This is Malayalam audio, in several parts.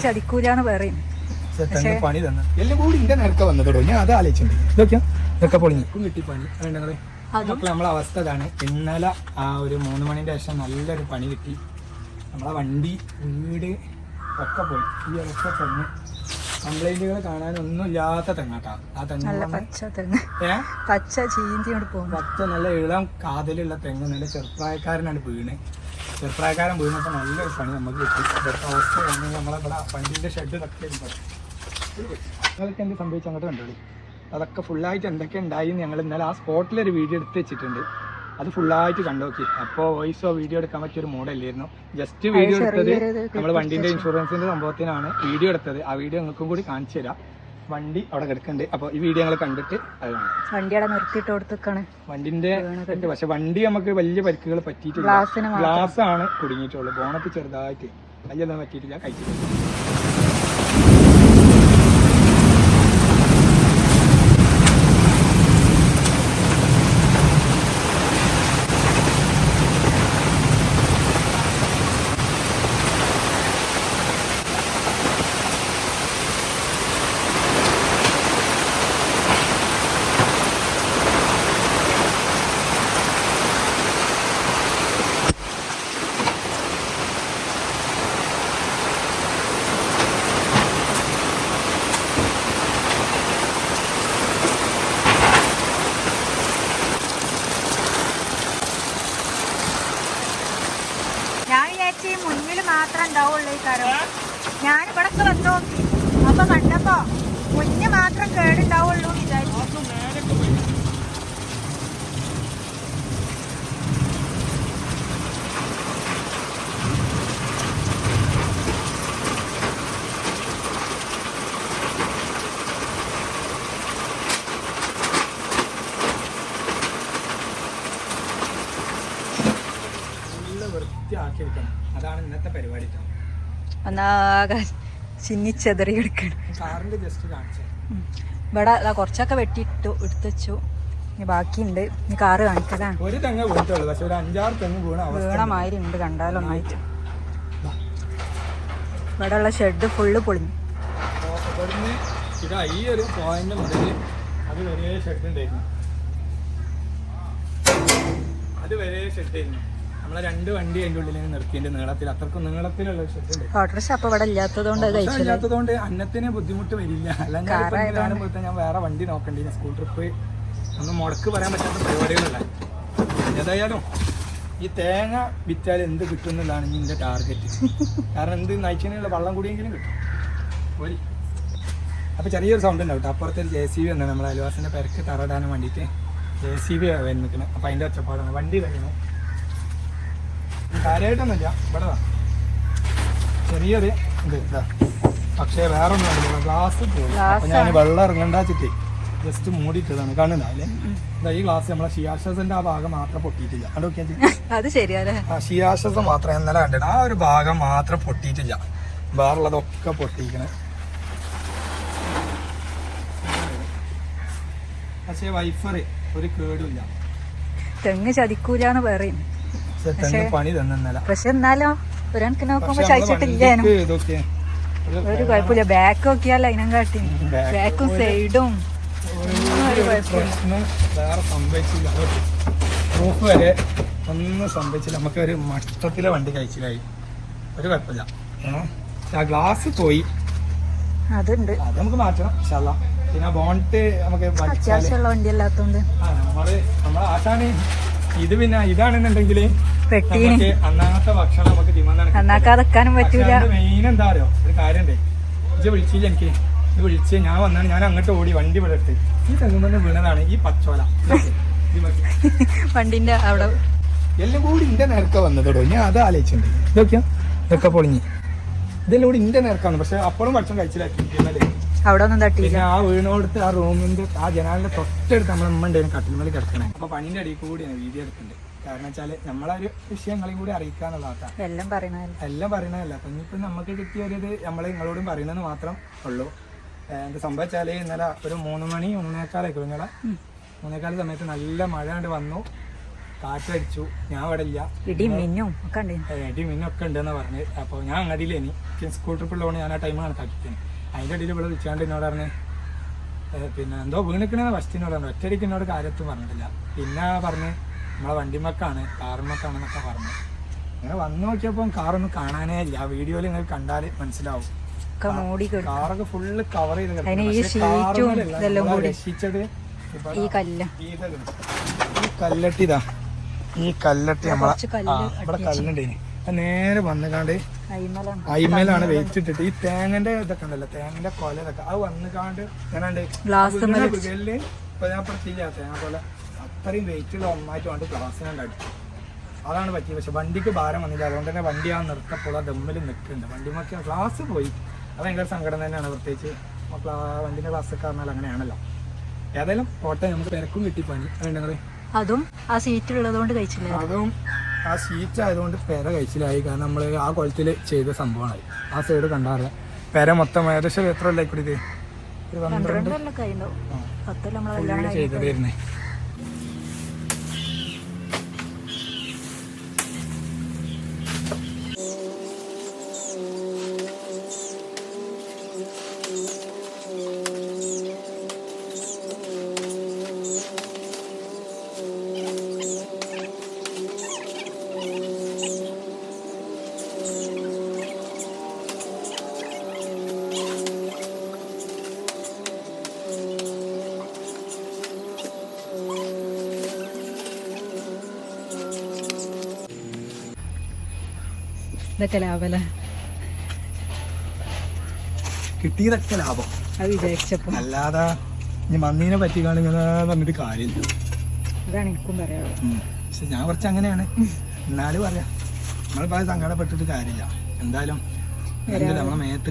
ചതിക്കൂലെന്ന് പറയും. പണി തന്നെ എല്ലാം കൂടി ഇന്റെ നേരത്തെ വന്നതോടോ. ഞാൻ അത് ആലോചിച്ചിട്ടുണ്ട്. ഇതൊക്കെയാ ഇതൊക്കെ പൊളിഞ്ഞിക്കും കിട്ടി പണി. അതുകൊണ്ടങ്ങള് അപ്പൊ നമ്മളെ അവസ്ഥ ഇതാണ്. ഇന്നലെ ആ ഒരു 3 മണിന്റെ ശേഷം നല്ലൊരു പണി കിട്ടി. നമ്മളെ വണ്ടി വീട് ഒക്കെ പോയി. ഈ ഒക്കെ തെങ്ങ് കംപ്ലൈന്റുകൾ കാണാനൊന്നും ഇല്ലാത്ത തെങ്ങാട്ടാ. ആ തെങ്ങ് പച്ച ചീന്തിയോട് പോകും. പച്ച നല്ല ഇളം കാതിലുള്ള തെങ്ങ് നല്ല ചെറുപ്രായക്കാരനാണ് വീണ്. ചെറുപ്രായക്കാരൻ വീണപ്പോൾ നല്ലൊരു പണി നമുക്ക് കിട്ടി. ഇതൊക്കെ അവസ്ഥ വന്നെങ്കിൽ നമ്മളിവിടെ വണ്ടീൻ്റെ ഷെഡ് ഇതൊക്കെ അതൊക്കെ എന്ത് സംഭവിച്ചു അങ്ങോട്ട് കണ്ടോളി. അതൊക്കെ ഫുള്ളായിട്ട് എന്തൊക്കെ ഉണ്ടായി ഞങ്ങൾ ഇന്നലെ ആ സ്പോട്ടിലൊരു വീഡിയോ എടുത്ത് വെച്ചിട്ടുണ്ട്. അത് ഫുള്ളായിട്ട് കണ്ടോക്കി. അപ്പോൾ വോയിസോ വീഡിയോ എടുക്കാൻ പറ്റിയൊരു മോഡല്ലായിരുന്നു. ജസ്റ്റ് വീഡിയോ എടുത്തത് നമ്മൾ വണ്ടീൻ്റെ ഇൻഷുറൻസിൻ്റെ സംഭവത്തിനാണ് വീഡിയോ എടുത്തത്. ആ വീഡിയോ നിങ്ങൾക്കും കൂടി കാണിച്ചു തരാം. വണ്ടി അവിടെ കിടക്കുന്നുണ്ട്. അപ്പോൾ ഈ വീഡിയോ ഞങ്ങൾ കണ്ടിട്ട് അത് കാണാം. വണ്ടി അവിടെ നിർത്തിയിട്ട് കൊടുത്തേക്കാണ് വണ്ടിന്റെ. പക്ഷെ വണ്ടി നമുക്ക് വലിയ പരിക്കുകൾ പറ്റിയിട്ടില്ല. ഗ്ലാസ് ആണ് കുടുങ്ങിയിട്ടുള്ളൂ. ബോണറ്റ് ചെറുതായിട്ട് വലിയൊന്നും പറ്റിയിട്ടില്ല. കഴിച്ചിട്ടില്ല. മുന്നിൽ മാത്രം ഉണ്ടാവുള്ളൂ ഈ കരം. ഞാനിവിടെ വന്ന് നോക്കി. അപ്പൊ കണ്ടപ്പോ മുന്നിൽ മാത്രം കേടുണ്ടാവുള്ളൂ വിചാരിച്ചു. വൃത്തിയാക്കി എടുക്കണം. അതാണ് ഇന്നത്തെ പരിപാടി. ഒന്നാകെ ചിന്നിച്ചെതറി എടുക്കണം. കാറിന്റെ ജസ്റ്റ് കാണിച്ചു. ഇവിടെ കുറച്ചൊക്കെ വെട്ടിയിട്ടു എടുത്തുവെച്ചു. ഇനി ബാക്കിയുണ്ട്. ഇനി കാറ് കാണിക്കലാണ്. ഒരു തെങ്ങ് വീട്ടുള്ളൂ. പക്ഷെ ഒരു 5-6 തെങ്ങ് വീണമാതിരി ഉണ്ട് കണ്ടാലൊന്നായിട്ട്. ഇവിടെ ഉള്ള ഷെഡ് ഫുള്ള് പൊളിഞ്ഞു. ഇതാ ഈ ഒരു പോയിന്റ് മുതൽ അത് വരെ ഷെഡ് ഉണ്ടായിരുന്നു. അത് വരെ ഷെഡ് ആയിരുന്നു. നമ്മളെ 2 വണ്ടി അതിൻ്റെ ഉള്ളിൽ നിർത്തിയതിന്റെ നീളത്തിൽ അത്രക്കും നീളത്തിലുള്ള ഷെഡ്. ഓട്ടോറിക്ഷ അപ്പൊ ഇവിടെ ഇല്ലാത്തതുകൊണ്ട് അന്നത്തിന് ബുദ്ധിമുട്ട് വരില്ല. അല്ലെങ്കിൽ ഞാൻ വേറെ വണ്ടി നോക്കണ്ടി. സ്കൂൾ ട്രിപ്പ് ഒന്നും മുടക്ക് പറയാൻ പറ്റാത്ത പരിപാടികളല്ല. ഏതായാലും ഈ തേങ്ങ വിറ്റാൽ എന്ത് കിട്ടും എന്നുള്ളതാണ് ഇതിന്റെ ടാർഗറ്റ്. കാരണം എന്ത് നയിച്ചതിനുള്ള വെള്ളം കൂടിയെങ്കിലും കിട്ടും. പോരി. അപ്പൊ ചെറിയൊരു സൗണ്ട് ഉണ്ടാവും കേട്ടോ. അപ്പുറത്തെ ഒരു JCB വന്നത് നമ്മളെ അയൽവാസിന്റെ പെരക്ക് തറയിടാനും വേണ്ടിയിട്ട് JCB നിൽക്കുന്നത്. അപ്പൊ അതിന്റെ ഒച്ചപ്പാടാണ്. വണ്ടി കഴിയണം കാര്യമായിട്ടൊന്നുമില്ല. ഇവിടെ ചെറിയൊരു ഇത് ഇതാ. പക്ഷേ വേറെ ഒന്നും കണ്ടില്ല. ഗ്ലാസ് പോയി. അപ്പൊ ഞാൻ വെള്ളം ഇറങ്ങണ്ടാച്ചിട്ട് ജസ്റ്റ് മൂടിയിട്ടതാണ്. കാണുന്ന അല്ലേ? ഈ ഗ്ലാസ് നമ്മളെ ഷിയാശ്വാസന്റെ ആ ഭാഗം മാത്രം പൊട്ടിയിട്ടില്ല. അത് ശരിയല്ലേ? ആ ഷിയാശ്വാസം മാത്രം ഇന്നലെ കണ്ടിട്ട് ആ ഒരു ഭാഗം മാത്രം പൊട്ടിയിട്ടില്ല. വേറുള്ളതൊക്കെ പൊട്ടിയിരിക്കണേ. പക്ഷേ വൈഫർ ഒരു കേടുമില്ല. തെങ്ങ് ചതിക്കൂലെന്ന് പറയും. പണി തന്നെ. പക്ഷെ എന്നാലോ ഒരു കണക്കിന് നോക്കുമ്പോ ചതിച്ചിട്ടില്ലേനും ഒരു കുഴപ്പമില്ല. ബാക്ക് നോക്കിയാലോ അതിനും കാട്ടി. ബാക്കും സൈഡും പ്രശ്നം വേറെ സംഭവിച്ചില്ല. പ്രൂഫ് വരെ ഒന്നും സംഭവിച്ചില്ല. നമുക്ക് ഒരു മട്ടത്തിലെ വണ്ടി കഴിച്ചില്ലായി. ഒരു കുഴപ്പമില്ല. ആ ഗ്ലാസ് പോയി. അതുണ്ട്. അത് നമുക്ക് മാറ്റണം ഇൻഷാല്ലാ. പിന്നെ ബോണ്ട് നമുക്ക് അത്യാവശ്യമുള്ള വണ്ടി അല്ലാത്തോണ്ട് നമ്മളെ ആശാന് ഇത് പിന്നെ ഇതാണെന്നുണ്ടെങ്കിൽ അന്നാമത്തെ ഭക്ഷണം നമുക്ക് നന്നാക്കാതെക്കാനും പറ്റൂല. മെയിൻ എന്താ അറിയോ ഒരു കാര്യം ഉണ്ടേ. ഇത് വിളിച്ചില്ല എനിക്ക്. ഇത് വിളിച്ച് ഞാൻ വന്നാണ്. ഞാൻ അങ്ങോട്ട് ഓടി വണ്ടി ഇവിടെ എടുത്ത് ഈ തെങ്ങുമ്പോ വീണതാണ് ഈ പച്ചോല. വണ്ടിന്റെ അവിടെ എല്ലാം കൂടി ഇന്റെ നേരത്തെ വന്നതോടോ. ഞാൻ അത് ആലോചിച്ചിട്ടുണ്ട്. ഇതൊക്കെയാ ഇതൊക്കെ പൊളിഞ്ഞ് ഇതെല്ലാം കൂടി ഇന്റെ നേരക്കാണ്. പക്ഷെ അപ്പോഴും ഭക്ഷണം കഴിച്ചില്ലാക്കി അവിടെ ഒന്നും തട്ടി. ആ വീണോടുത്ത് ആ റൂമിന്റെ ആ ജനാലിന്റെ തൊട്ടടുത്ത് നമ്മൾ ഉമ്മണ്ടായിരുന്നു കട്ടിൽമേൽ കിടക്കണേ. അപ്പൊ പണിന്റെ അടിയിൽ കൂടിയാണ് വീഡിയോ എടുക്കുന്നുണ്ട്. കാരണം വെച്ചാല് നമ്മളൊരു വിഷയങ്ങളെയും കൂടി അറിയിക്കാന്നുള്ളതാ. എല്ലാം പറയണതല്ല. അപ്പൊ ഇനിയിപ്പോ നമുക്ക് കിട്ടിയ ഒരു ഇത് നമ്മള് നിങ്ങളോടും പറയുന്നത് മാത്രം ഉള്ളൂ. എന്ത് സംഭവിച്ചാല് ഇന്നലെ ഒരു 3 മണി 3:15 നിങ്ങളെ 3:15 സമയത്ത് നല്ല മഴ കൊണ്ട് വന്നു. കാറ്റടിച്ചു. ഞാൻ ഇവിടെ ഇല്ല, ഇടിയും മിന്നും ഒക്കെ ഉണ്ടെന്ന് പറഞ്ഞ്. അപ്പോൾ ഞാൻ അങ്ങടിയിലേനി സ്കൂൾ ട്രിപ്പുള്ളതുകൊണ്ട് ഞാൻ ആ ടൈം കണക്കാക്കിയാണ്. അതിൻ്റെ ഇടയിൽ ഇവിടെ വിളിച്ചാണ്ട് എന്നോട് പറഞ്ഞ് പിന്നെ എന്തോ വീണിക്കണെന്ന് ഫസ്റ്റിനോട് പറഞ്ഞു. ഒറ്റയടിക്ക് എന്നോട് കാര്യത്തും പറഞ്ഞിട്ടില്ല. പിന്നെ പറഞ്ഞ് നമ്മളെ വണ്ടിമക്കാണ് കാറുമക്കാണെന്നൊക്കെ പറഞ്ഞു. അങ്ങനെ വന്നു നോക്കിയപ്പോൾ കാറൊന്നും കാണാനേ ഇല്ല. ആ വീഡിയോയിൽ നിങ്ങൾ കണ്ടാൽ മനസ്സിലാവും. കാറൊക്കെ ഫുള്ള് കവർ ചെയ്ത് രക്ഷിച്ചത് ഈ കല്ലട്ടിതാ. ഈ കല്ലട്ടി നമ്മളെ ഇവിടെ കല്ലുണ്ടേന് നേരെ വന്നുകാണ്ട് അയിമേലാണ് വെയിച്ചിട്ടിട്ട് ഈ തേങ്ങന്റെ ഇതൊക്കെ ഉണ്ടല്ലോ, തേങ്ങന്റെ കൊല ഇതൊക്കെ അത് വന്നുകാണ്ട് ഞാനുണ്ട് ഗ്ലാസ് ഇപ്പൊ ഞാൻ പ്രത്യേകിച്ച് തേങ്ങ പോലെ അത്രയും വെയിറ്റുള്ള ഒന്നായിട്ട് വേണ്ടി ഗ്ലാസ്സിനെ അടിച്ചു. അതാണ് പറ്റിയത്. പക്ഷെ വണ്ടിക്ക് ഭാരം വന്നില്ല. അതുകൊണ്ട് തന്നെ വണ്ടി ആ നിർത്തപ്പോൾ ആ ദമ്മിൽ നിൽക്കുന്നുണ്ട്. വണ്ടിമൊക്കെ ഗ്ലാസ് പോയി. അത് ഭയങ്കര സങ്കടം തന്നെയാണ്. പ്രത്യേകിച്ച് മക്കൾ ആ വണ്ടിന്റെ ഗ്ലാസ്സൊക്കെ പറഞ്ഞാൽ അങ്ങനെയാണല്ലോ. ഏതായാലും കോട്ടയം നമുക്ക് തിരക്കും കിട്ടി പണി. അതുകൊണ്ട് അതും ആ സീറ്റ് ഉള്ളതുകൊണ്ട് കഴിച്ചില്ല. അതും ആ സീറ്റ് ആയതുകൊണ്ട് പെര കഴിച്ചിലായി. കാരണം നമ്മൾ ആ കുളത്തിൽ ചെയ്ത സംഭവമായി. ആ സൈഡ് കണ്ടാറ് പെര മൊത്തം ഏകദേശം എത്ര കൊല്ലായിക്കൂടി ഇത് 12 ചെയ്തതായിരുന്നേ. ഇതൊക്കെ ലാഭല്ലേ, കിട്ടിയതൊക്കെ ലാഭം അത് വിചാരിച്ചപ്പോ. അല്ലാതെ ഇനി മണ്ണീനെ പറ്റി കാണുന്ന പറഞ്ഞിട്ട് കാര്യമില്ല. അതാണ് എനിക്കും പറയാനുള്ളത്. പക്ഷെ ഞാൻ കുറച്ച് അങ്ങനെയാണ്. എന്നാലും പറയാം, നമ്മളിപ്പോ സങ്കടപ്പെട്ടിട്ട് കാര്യമില്ല. എന്തായാലും നമ്മളെ മേത്ത്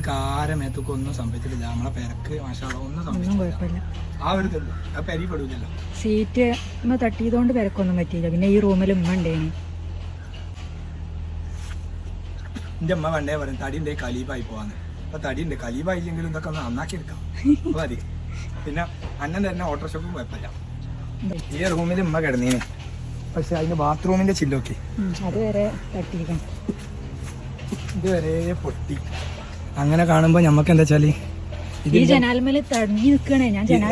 മേത്തൊക്കെ ഒന്നും സംഭവിച്ചിട്ടില്ല. നമ്മളെ പെരക്ക് മാഷാള്ള ഒന്നും സംഭവിച്ചില്ല. ആ ഒരു ആ പെരി പെടൂലല്ലോ. സീറ്റ് തട്ടിയതുകൊണ്ട് പെരക്കൊന്നും പറ്റിയില്ല. പിന്നെ ഈ റൂമിൽ ഉമ്മ ഉണ്ടേനി. എൻ്റെ അമ്മ പണ്ടേ പറയും തടി ഉണ്ടെങ്കിൽ കലീബായി പോവാന്ന്. അപ്പൊ തടി ഉണ്ട്, കലീബായില്ലെങ്കിലും ഇതൊക്കെ ഒന്ന് നന്നാക്കി എടുക്കാം മതി. പിന്നെ അന്നൻ തന്നെ ഓട്ടോഷോപ്പും കുഴപ്പമില്ല. ഈ റൂമിൽ ഉമ്മ കിടന്നീന്. പക്ഷെ അതിന്റെ ബാത്റൂമിന്റെ ചില്ലൊക്കെ അതുവരെ തട്ടിയിരിക്കണം, ഇതുവരെ പൊട്ടി. അങ്ങനെ കാണുമ്പോ ഞമ്മക്ക് എന്താ വെച്ചാല്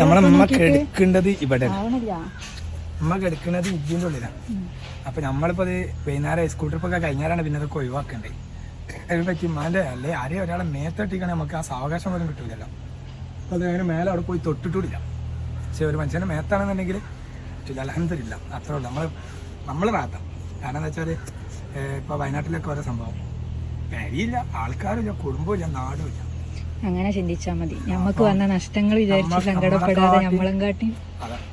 നമ്മളെ ഉമ്മ കിടക്കേണ്ടത് ഇവിടെ, ഉമ്മ കിടക്കുന്നത് ഇതിന്റെ ഉള്ളിലാണ്. അപ്പൊ നമ്മളിപ്പോ അത് വൈകുന്നേരം സ്കൂൾ ട്രിപ്പൊക്കെ കഴിഞ്ഞാലാണ് പിന്നെ അതൊക്കെ ഒഴിവാക്കണ്ടേ. അതിനെ പറ്റി ഉമ്മാന്റെ അല്ലെ ആരെയും ഒരാളെ മേത്തട്ടിക്കണേ നമുക്ക് ആ സാവകാശം പോലും കിട്ടൂലല്ലോ. അപ്പൊ അത് അങ്ങനെ മേലെ അവിടെ പോയി തൊട്ടിട്ടില്ല. പക്ഷെ ഒരു മനുഷ്യന്റെ മേത്താണെന്നുണ്ടെങ്കിൽ അൽഹംദുലില്ലാ അത്രേ ഉള്ളൂ. നമ്മൾ റാത്താം. കാരണം എന്താ വെച്ചാല് ഇപ്പൊ വയനാട്ടിലൊക്കെ ഓരോ സംഭവം പേരിയില്ല, ആൾക്കാരില്ല, കുടുംബമില്ല, നാടുമില്ല. അങ്ങനെ ചിന്തിച്ചാ മതി. നമുക്ക് വന്ന നഷ്ടങ്ങൾ വിചാരിച്ച് സങ്കടപ്പെടാതെ നമ്മളെ കാട്ടി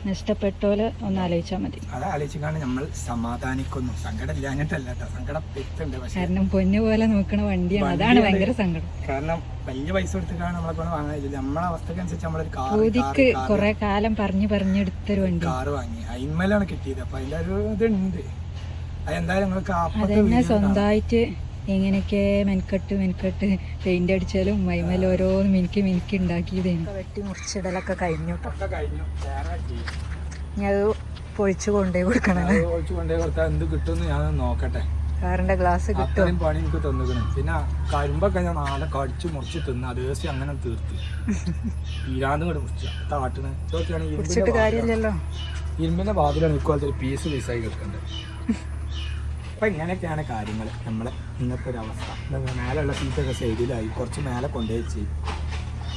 നഷ്ടപ്പെട്ടോലെ ഒന്ന് ആലോചിച്ചാ മതി. അത് ആലോചിക്കാണ് നമ്മൾ സമാധാനിക്കുന്നു. സങ്കടം ഇല്ലാഞ്ഞിട്ടല്ല, സങ്കടപ്പെട്ടുണ്ട്. കാരണം പൊന്നു പോലെ നോക്കണ വണ്ടിയാണ്, അതാണ് ഭയങ്കര സങ്കടം. കാരണം വലിയ പൈസ കൊടുത്തിട്ടാണ് നമ്മളെ കൊണ്ട് വാങ്ങാനില്ല. നമ്മളെ അവസ്ഥക്കനുസരിച്ച് നമ്മളൊരു പൂതിക്ക് കുറെ കാലം പറഞ്ഞെടുത്തൊരു വണ്ടി കാറ് വാങ്ങി. അയിന്മേലാണ് കിട്ടിയത്. അപ്പൊ അതിന്റെ ഒരു ഇതുണ്ട്. അതെന്തായാലും നിങ്ങൾക്ക് അതന്നെ സ്വന്തമായിട്ട് എങ്ങനെയൊക്കെ മെനക്കെട്ട് പെയിന്റ് അടിച്ചാലും മൈമേൽ ഓരോന്ന് മിനിക്ക് ഉണ്ടാക്കിയതേനു. വെട്ടി മുറിച്ചിടലൊക്കെ കഴിഞ്ഞു. ഇനി അത് പൊളിച്ചു കൊണ്ടേ കൊടുക്കണം. എന്ത് കിട്ടുമെന്ന് ഞാൻ നോക്കട്ടെ. കാറിന്റെ ഗ്ലാസ് കിട്ടും. പണി എനിക്ക് തന്നിക്കണം. പിന്നെ കരിമ്പൊക്കെ ഞാൻ നാളെ കടിച്ചു മുറിച്ച് തിന്ന് അത് ദിവസം അങ്ങനെ തീർത്ത് തീരാന്ന് കൂടെ താട്ടിന് മുറിച്ചിട്ട് കാര്യമില്ലല്ലോ. ഇരുമ്പിന്റെ വാതിലാണ് ഇക്കോളത്തെ പീസായി കിടക്കേണ്ടത്. അപ്പൊ ഇങ്ങനെയൊക്കെയാണ് കാര്യങ്ങൾ. നമ്മളെ ഇന്നത്തെ ഒരു അവസ്ഥ. മേലുള്ള സീറ്റൊക്കെ സൈഡിലായി, കുറച്ച് മേലെ കൊണ്ടുവച്ച്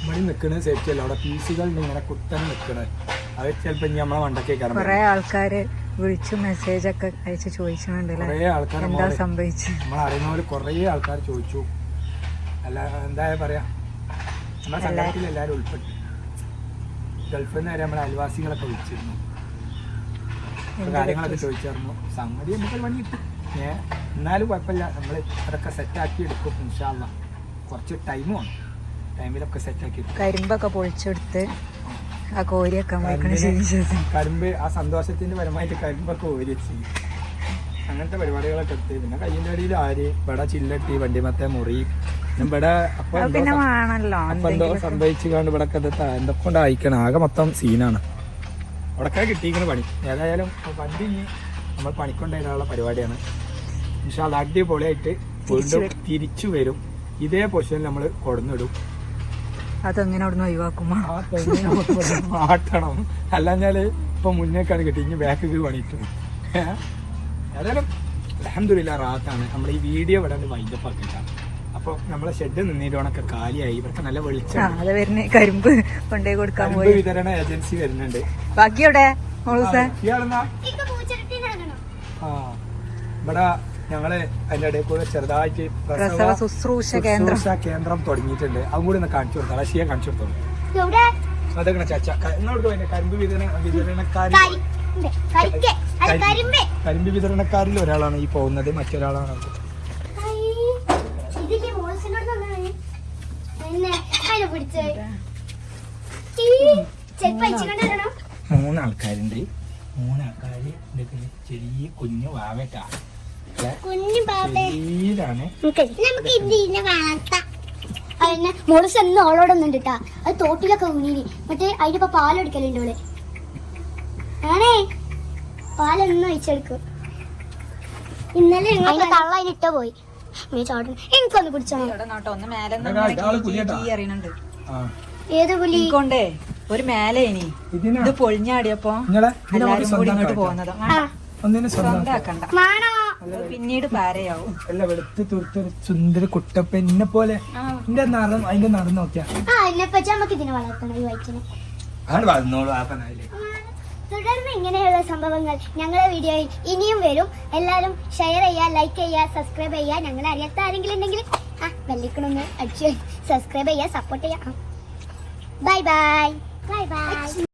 ഇവിടെ നിൽക്കുന്നത് സേഫ്റ്റി അല്ല. അവിടെ പീസുകൾ ഇങ്ങനെ കുത്തനെ നിൽക്കണത്. അത് ചിലപ്പോ ഇനി നമ്മളെ വണ്ടൊക്കെ കുറെ ആൾക്കാര് വിളിച്ചു മെസ്സേജ് ഒക്കെ അയച്ച് ചോദിച്ചിട്ടുണ്ട്. കുറെ ആൾക്കാർ എന്താ സംഭവിച്ചു നമ്മളറിയുന്നവര് കുറെ ആൾക്കാർ ചോദിച്ചു. അല്ല എന്താ പറയാ, നമ്മളെ സംഘത്തിൽ എല്ലാവരും ഉൾപ്പെട്ടു. ഗൾഫിൽ നിന്ന് വരെ നമ്മളെ അയൽവാസികളൊക്കെ വിളിച്ചിരുന്നു, കാര്യങ്ങളൊക്കെ ചോദിച്ചായിരുന്നു. സംഗതി നമുക്കൊരു പണി കിട്ടും. എന്നാലും കുഴപ്പമില്ല, നമ്മൾ അതൊക്കെ സെറ്റാക്കി എടുക്കും ഇൻഷാ അല്ലാ. കുറച്ച് ടൈമും ആണ്, ടൈമിലൊക്കെ സെറ്റാക്കി എടുക്കും. കരിമ്പൊക്കെ പൊളിച്ചെടുത്ത് ആ കോരിയൊക്കെ കരിമ്പ് ആ സന്തോഷത്തിന്റെ പരമായിട്ട് കരിമ്പൊക്കെ ഓരി വെച്ച് അങ്ങനത്തെ പരിപാടികളൊക്കെ എടുത്ത് പിന്നെ കയ്യിൻ്റെ അടിയിൽ ആര് ഇവിടെ ചില്ലട്ടി വണ്ടിമത്തെ മുറി ഇവിടെ അപ്പൊ എന്തോ സംഭവിച്ചു കൊണ്ട് ഇവിടെ എന്തൊക്കെ കൊണ്ട് അയക്കണം. ആകെ മൊത്തം സീനാണ്. അവിടെയൊക്കെ കിട്ടിയിരിക്കുന്ന പണി. ഏതായാലും വണ്ടി നമ്മൾ പണിക്കൊണ്ടുള്ള പരിപാടിയാണ്. പക്ഷെ അത് അടിപൊളിയായിട്ട് വീണ്ടും തിരിച്ചു വരും. ഇതേ പൊസിഷനിൽ നമ്മൾ കൊടുന്നിടും. അതെങ്ങനെ അവിടെ നിന്ന് ഒഴിവാക്കുമ്പോ ആ തെങ്ങ് നമുക്ക് ഇവിടെ മാറ്റണം. അല്ലാഞ്ഞാല് ഇപ്പൊ മുന്നേക്കാണ് കിട്ടി, ഇനി ബാക്ക് പണിയിട്ടു. ഏതായാലും അൽഹംദുലില്ലാ റാത്താണ്. നമ്മൾ ഈ വീഡിയോ ഇവിടെ വൈൻഡപ്പ് ആക്കില്ല. അപ്പൊ നമ്മളെ ഷെഡ് നിന്നിടണൊക്കെ കാലിയായി. ഇവർക്ക് നല്ല വെളിച്ചം. അത് വരുന്ന കരിമ്പ് കൊണ്ടേ കൊടുക്കാൻ പോയി. വിതരണ ഏജൻസി വരുന്നുണ്ട്. ബാക്കി എവിടെ ഇയാളെന്നാ ആ ഇവിടെ ഞങ്ങള് അതിന്റെ ഇടയിൽ കൂടെ ചെറുതായിട്ട് പ്രസവ ശുശ്രൂഷ കേന്ദ്രം തുടങ്ങിയിട്ടുണ്ട്. അതും കൂടി ഒന്ന് കാണിച്ചു കൊടുത്താൽ റഷ്യ കാണിച്ചു കൊടുത്തോളൂ. അതൊക്കെ ചാച്ച എന്നോട് കരിമ്പ് കരിമ്പ് വിതരണക്കാരിൽ ഒരാളാണ് ഈ പോകുന്നത്, മറ്റൊരാളാണ് മൂന്നാൾക്കാരുണ്ട്. മൂന്നാൾക്കാര് ചെറിയ കുഞ്ഞു വാവട്ടാ ശരീരാണ്. മോളസ് എന്ന് ഓളോടൊന്നും കിട്ടാ. അത് തോട്ടിലൊക്കെ ഊണീനി. മറ്റേ അതിനിപ്പോ പാലെടുക്കലുണ്ട് ഓള്. ആണേ പാലൊന്നും ഒഴിച്ചെടുക്കും. ഇന്നലെ തള്ള അതിനിട്ട പോയി. എനിക്കൊന്ന് പിടിച്ചോ. ഏത് പുലി കൊണ്ടേ ഒരു മേലെ ഇനി ഇത് പൊളിഞ്ഞാടിയപ്പോ എല്ലാരും കൂടി ഇങ്ങോട്ട് പോകുന്നതാ. സ്വന്തമാക്കണ്ട, പിന്നീട് പാരയാവും. അല്ല വെളുത്ത് തുടുത്തൊരു സുന്ദര കുട്ടപ്പെന്നെ പോലെ എന്റെ നിറം, അതിന്റെ നിറം നോക്കിയാ നമുക്ക് ഇതിനെ വളർത്തണം. ഈ വയറ്റിനെ ആണ് വളർന്നോളൂ. തുടർന്ന് ഇങ്ങനെയുള്ള സംഭവങ്ങൾ ഞങ്ങളുടെ വീഡിയോയിൽ ഇനിയും വരും. എല്ലാവരും ഷെയർ ചെയ്യുക, ലൈക്ക് ചെയ്യുക, സബ്സ്ക്രൈബ് ചെയ്യുക. ഞങ്ങളെ അറിയാത്ത ആരെങ്കിലും ഉണ്ടെങ്കിൽ ബെല്ലിക്കണൊന്ന് അടിച്ച് സബ്സ്ക്രൈബ് ചെയ്യുക, സപ്പോർട്ട് ചെയ്യുക. Bye bye. Bye bye.